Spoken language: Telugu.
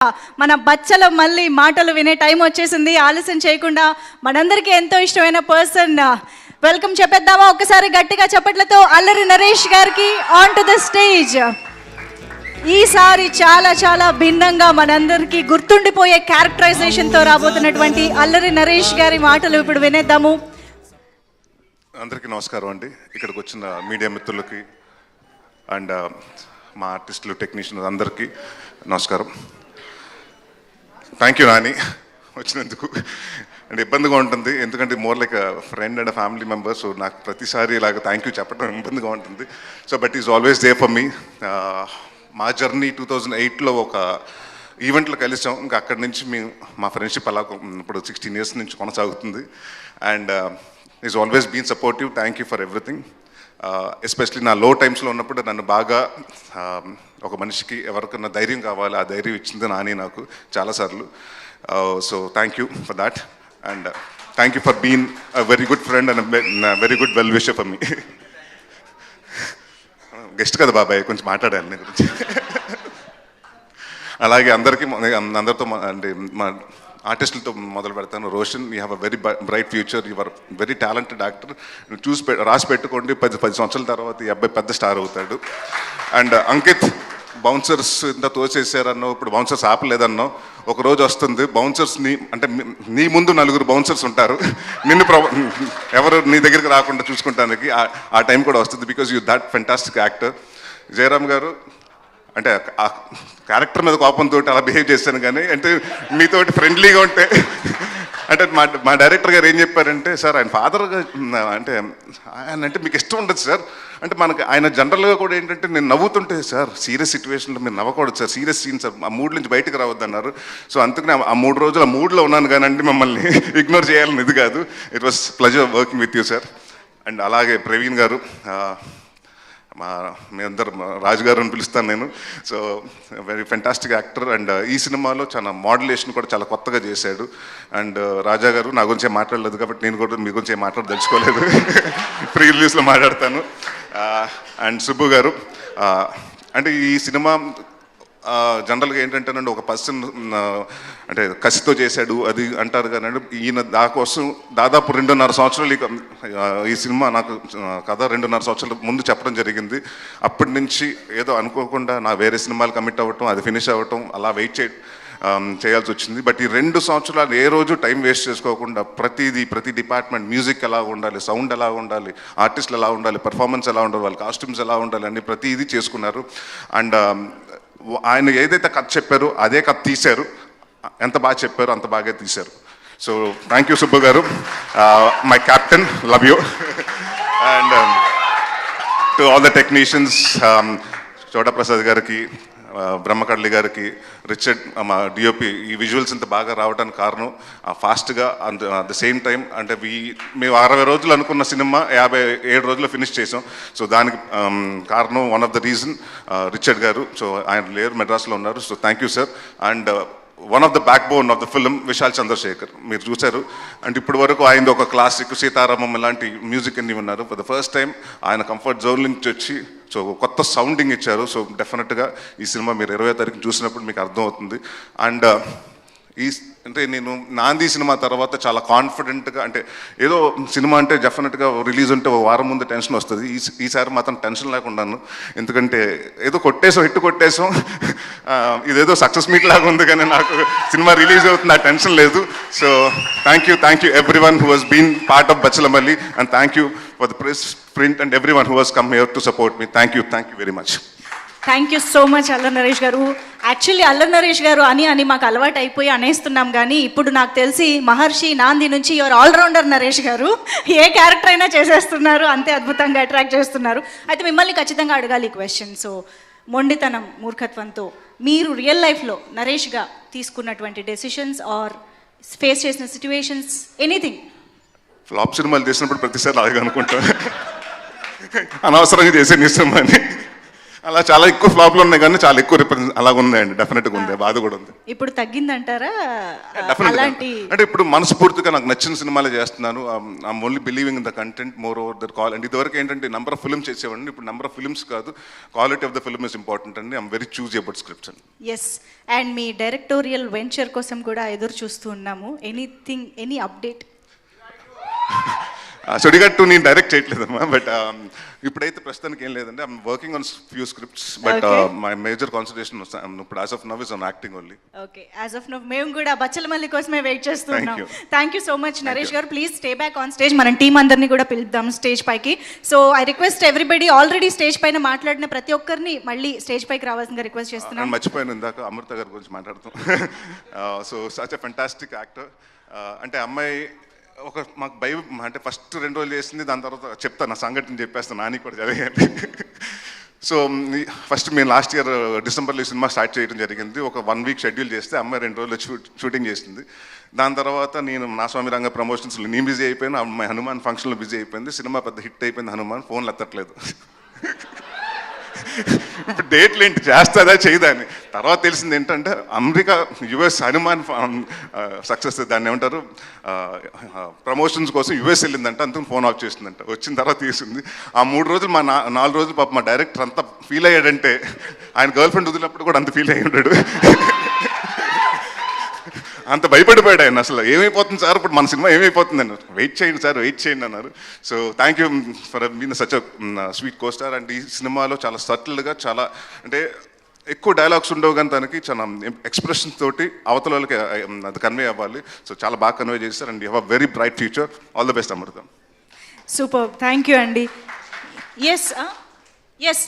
మన బచ్చల మళ్ళీ మాటలు వినే టైం వచ్చేసింది. ఆలస్యం చేయకుండా మనందరికీ ఎంతో ఇష్టమైన పర్సన్ వెల్కమ్ చెప్పేద్దామా? ఒక్కసారి గట్టిగా చప్పట్లతో అల్లరి నరేష్ గారికి ఆన్ టు ద స్టేజ్. ఈసారి చాలా చాలా భిన్నంగా మనందరికీ గుర్తుండిపోయే క్యారెక్టరైజేషన్తో రాబోతున్నటువంటి అల్లరి నరేష్ గారి మాటలు ఇప్పుడు వినేద్దాము. అందరికీ నమస్కారం అండి. ఇక్కడికి వచ్చిన మీడియా మిత్రులకి అండ్ మా ఆర్టిస్టులు, టెక్నీషియన్ అందరికీ నమస్కారం. థ్యాంక్ యూ నాని వచ్చినందుకు. అంటే ఇబ్బందిగా ఉంటుంది, ఎందుకంటే more like friend and family member. So నాకు ప్రతిసారి ఇలాగ థ్యాంక్ యూ చెప్పడం ఇబ్బందిగా ఉంటుంది. So but is always they for me. మా జర్నీ 2008లో ఒక ఈవెంట్లో కలిసాం. ఇంకా అక్కడి నుంచి మా ఫ్రెండ్షిప్ అలా ఇప్పుడు 16 years నుంచి కొనసాగుతుంది. And is always been supportive. Thank you for everything. Especially నా లో టైమ్స్లో ఉన్నప్పుడు నన్ను బాగా ఒక మనిషికి ఎవరికన్నా ధైర్యం కావాలి, ఆ ధైర్యం ఇచ్చింది నాని నాకు చాలాసార్లు. So thank you for that. And thank you for been a very good friend and very good well wisher for me. Guest కదా బాబాయ్, కొంచెం మాట్లాడాలి నీ గురించి. అలాగే అందరితో అంటే మా ఆర్టిస్టులతో మొదలు పెడతాను. Roshan, you have a very bright future. You are very talented actor. రాసి పెట్టుకోండి, 10 సంవత్సరాల తర్వాత ఈ అబ్బాయి పెద్ద స్టార్ అవుతాడు. అండ్ అంకిత్, బౌన్సర్స్ ఇంత తోసేసారన్నో, ఇప్పుడు బౌన్సర్స్ ఆపలేదన్నో, ఒక రోజు వస్తుంది బౌన్సర్స్ని అంటే నీ ముందు 4 బౌన్సర్స్ ఉంటారు, నిన్ను ఎవరు నీ దగ్గరికి రాకుండా చూసుకుంటానికి ఆ టైం కూడా వస్తుంది. Because you that fantastic actor. Jayaram గారు, అంటే ఆ క్యారెక్టర్ మీద కోపంతో అలా బిహేవ్ చేశాను, కానీ అంటే మీతోటి ఫ్రెండ్లీగా ఉంటే అంటే మా డైరెక్టర్ గారు ఏం చెప్పారంటే, సార్ ఆయన ఫాదర్గా అంటే ఆయన అంటే మీకు ఇష్టం ఉండదు సార్ అంటే మనకి ఆయన జనరల్గా కూడా ఏంటంటే నేను నవ్వుతుంటే, సార్ సీరియస్ సిచ్యువేషన్లో మీరు నవ్వకూడదు సార్, సీరియస్ సీన్ సార్, ఆ మూడ్ నుంచి బయటకు రావద్దు అన్నారు. సో అందుకని ఆ 3 రోజులు ఆ మూడ్లో ఉన్నాను, కానీ అంటే మిమ్మల్ని ఇగ్నోర్ చేయాలని ఇది కాదు. It was pleasure working with you sir. And అలాగే ప్రవీణ్ గారు, మీ అందరు రాజు గారు అని పిలుస్తాను నేను. So very fantastic actor. And ఈ సినిమాలో చాలా మోడ్యులేషన్ కూడా చాలా కొత్తగా చేశాడు. అండ్ రాజా గారు, నా గురించి మాట్లాడలేదు కాబట్టి నేను కూడా మీ గురించి మాట్లాడదలుచుకోలేదు, ప్రీ రిలీజ్లో మాట్లాడతాను. అండ్ సుబ్బు గారు, అంటే ఈ సినిమా జనరల్గా ఏంటంటేనండి, ఒక పర్సన్ అంటే కసితో చేశాడు అది అంటారు, కానీ ఈయన దాకోసం దాదాపు 2.5 సంవత్సరాలు ఈ సినిమా నాకు కథ 2.5 సంవత్సరాల ముందు చెప్పడం జరిగింది. అప్పటి నుంచి ఏదో అనుకోకుండా నా వేరే సినిమాలు కమిట్ అవ్వటం, అది ఫినిష్ అవ్వటం, అలా వెయిట్ చేయాల్సి వచ్చింది. బట్ ఈ 2 సంవత్సరాలు ఏ రోజు టైం వేస్ట్ చేసుకోకుండా ప్రతి డిపార్ట్మెంట్, మ్యూజిక్ ఎలా ఉండాలి, సౌండ్ ఎలా ఉండాలి, ఆర్టిస్టులు ఎలా ఉండాలి, పర్ఫార్మెన్స్ ఎలా ఉండాలి, వాళ్ళ కాస్ట్యూమ్స్ ఎలా ఉండాలి అని ప్రతిదీ చేసుకున్నారు. అండ్ ఆయన ఏదైతే కథ చెప్పారో అదే కథ తీశారు. ఎంత బాగా చెప్పారో అంత బాగా తీశారు. సో థ్యాంక్ యూ సుబ్బు గారు, my captain, love you. And to all the technicians, చోటా ప్రసాద్ గారికి, బ్రహ్మకడ్లి గారికి, రిచర్డ్ మా డిఓపి, ఈ విజువల్స్ ఇంత బాగా రావడానికి కారణం ఫాస్ట్గా అట్ ద సేమ్ టైం అంటే మేము 60 రోజులు అనుకున్న సినిమా 57 రోజుల్లో ఫినిష్ చేసాం. సో దానికి కారణం one of the reason Richard గారు. సో ఆయన లేరు, మెడ్రాస్లో ఉన్నారు. So thank you sir. And one of the backbone of the film Vishal Chandrasekhar, మీరు చూశారు. అండ్ ఇప్పటి వరకు ఆయన ఒక క్లాసిక్, సీతారామం ఇలాంటి మ్యూజిక్ అన్ని ఉన్నారు. ఫర్ ద ఫస్ట్ టైం ఆయన కంఫర్ట్ జోన్ నుంచి వచ్చి సో కొత్త సౌండింగ్ ఇచ్చారు. సో డెఫినెట్గా ఈ సినిమా మీరు 20వ తారీఖు చూసినప్పుడు మీకు అర్థమవుతుంది. అండ్ అంటే నేను నాంది సినిమా తర్వాత చాలా కాన్ఫిడెంట్గా, అంటే ఏదో సినిమా అంటే డెఫినెట్గా రిలీజ్ ఉంటే ఒక వారం ముందు టెన్షన్ వస్తుంది. ఈసారి మాత్రం టెన్షన్ లేకుండాను, ఎందుకంటే ఏదో హిట్ కొట్టేసాం, ఇదేదో సక్సెస్ మీట్ లాగా ఉంది, కానీ నాకు సినిమా రిలీజ్ అవుతుంది, ఆ టెన్షన్ లేదు. So thank you everyone who has been part of Bachhala Malli, and thank you for the press, print and everyone who has come here to support me. Thank you very much. Thank you so much Allari Naresh గారు. యాక్చువల్లీ అల్లరి నరేష్ గారు అని మాకు అలవాటు అయిపోయి అనేస్తున్నాం, కానీ ఇప్పుడు నాకు తెలిసి మహర్షి, నాంది నుంచి యువర్ ఆల్రౌండర్ నరేష్ గారు. ఏ క్యారెక్టర్ అయినా చేసేస్తున్నారు, అంతే అద్భుతంగా అట్రాక్ట్ చేస్తున్నారు. అయితే మిమ్మల్ని ఖచ్చితంగా అడగాలి క్వశ్చన్. సో మొండితనం, మూర్ఖత్వంతో మీరు రియల్ లైఫ్లో నరేష్గా తీసుకున్నటువంటి డెసిషన్స్ ఆర్ ఫేస్ చేసిన సిచ్యువేషన్స్, ఎనీథింగ్? ఫ్లాప్ సినిమాలు చేసినప్పుడు ప్రతిసారి అలాగే అనుకుంటాను, అనవసరంగా చేసే సినిమాని. అలా చాలా ఎక్కువ ఫ్లాప్లు ఉన్నాయి కానీ చాలా ఎక్కువ రిప్రజెంట్ అలాగ ఉన్నాయండి, డెఫినెట్గా ఉంది, బాధ కూడా ఉంది. ఇప్పుడు తగ్గిందంటారా? Definitely. అలాంటి అంటే ఇప్పుడు మనస్ఫూర్తిగా నాకు నచ్చిన సినిమాలే చేస్తున్నాను. I'm only believing in the content more over the call. And ఇదివరకు ఏంటంటే నెంబర్ ఆఫ్ ఫిల్మ్స్ చేసేవాడిని, ఇప్పుడు నెంబర్ ఆఫ్ ఫిల్మ్స్ కాదు, quality of the film is important అండి. I'm very choose about scripts అండి. ఎస్, అండ్ మీ డైరెక్టోరియల్ వెంచర్ కోసం కూడా ఎదురు చూస్తూ ఉన్నాము. Any update? సుడిగట్టు నేను డైరెక్ట్ చేయట్లేదమ్మా, బట్ ఇప్పుడైతే ప్రస్తుతానికి ఏం లేదండి. I'm working on few scripts, but my major concentration ఇప్పుడు as of now is on acting only. Okay, as of now మేము కూడా బచ్చలమల్లి కోసమే వెయిట్ చేస్తున్నాం. you. Thank you so much Naresh గారు. Please stay back on stage. మనం టీం అందరినీ కూడా పిలుద్దాం స్టేజ్ పైకి. So I request everybody, already stage పైన మాట్లాడిన ప్రతి ఒక్కరిని మళ్ళీ స్టేజ్ పైకి రావాల్సిందిగా రిక్వెస్ట్ చేస్తున్నాం. మర్చిపోయాను ఇందాక అమృత గారి గురించి మాట్లాడుతాం. So such a fantastic actor. అంటే అమ్మాయి ఒక మాకు భయం, అంటే ఫస్ట్ 2 రోజులు చేసింది, దాని తర్వాత చెప్తాను నా సంఘటన చెప్పేస్తాను, నాని కూడా చదివేయండి. సో ఫస్ట్ మేము లాస్ట్ ఇయర్ డిసెంబర్లో ఈ సినిమా స్టార్ట్ చేయడం జరిగింది. ఒక 1 వీక్ షెడ్యూల్ చేస్తే అమ్మాయి 2 రోజులు షూటింగ్ చేసింది. దాని తర్వాత నేను నా స్వామి రంగ ప్రమోషన్స్లో నేను బిజీ అయిపోయాను, అమ్మాయి హనుమాన్ ఫంక్షన్లో బిజీ అయిపోయింది. సినిమా పెద్ద హిట్ అయిపోయింది, హనుమాన్ ఫోన్లు ఎత్తట్లేదు. ఇప్పుడు డేట్లు ఏంటి, చేస్తుందా చేయదా అని. తర్వాత తెలిసింది ఏంటంటే అమెరికా యుఎస్ హనుమాన్ సక్సెస్, దాన్ని ఏమంటారు, ప్రమోషన్స్ కోసం యుఎస్ వెళ్ళిందంట, అంత ఫోన్ ఆఫ్ చేసిందంట. వచ్చిన తర్వాత తీసింది. ఆ 3 రోజులు 4 రోజులు పాప మా డైరెక్టర్ అంతా ఫీల్ అయ్యాడంటే, ఆయన గర్ల్ ఫ్రెండ్ వదిలినప్పుడు కూడా అంత ఫీల్ అయ్యి ఉంటాడు. అంత భయపడిపోయాడు ఆయన. అసలు ఏమైపోతుంది సార్, ఇప్పుడు మన సినిమా ఏమైపోతుంది అన్నారు. వెయిట్ చేయండి సార్, వెయిట్ చేయండి అన్నారు. So thank you for been such a sweet co-star. And ఈ సినిమాలో చాలా సటిల్గా, చాలా అంటే ఎక్కువ డైలాగ్స్ ఉండవు కానీ తనకి చాలా ఎక్స్ప్రెషన్ తోటి అవతల వాళ్ళకి అది కన్వే అవ్వాలి. సో చాలా బాగా కన్వే చేస్తారు. And you have very bright future. All the best Amrutham. Super, thank you అండి. ఎస్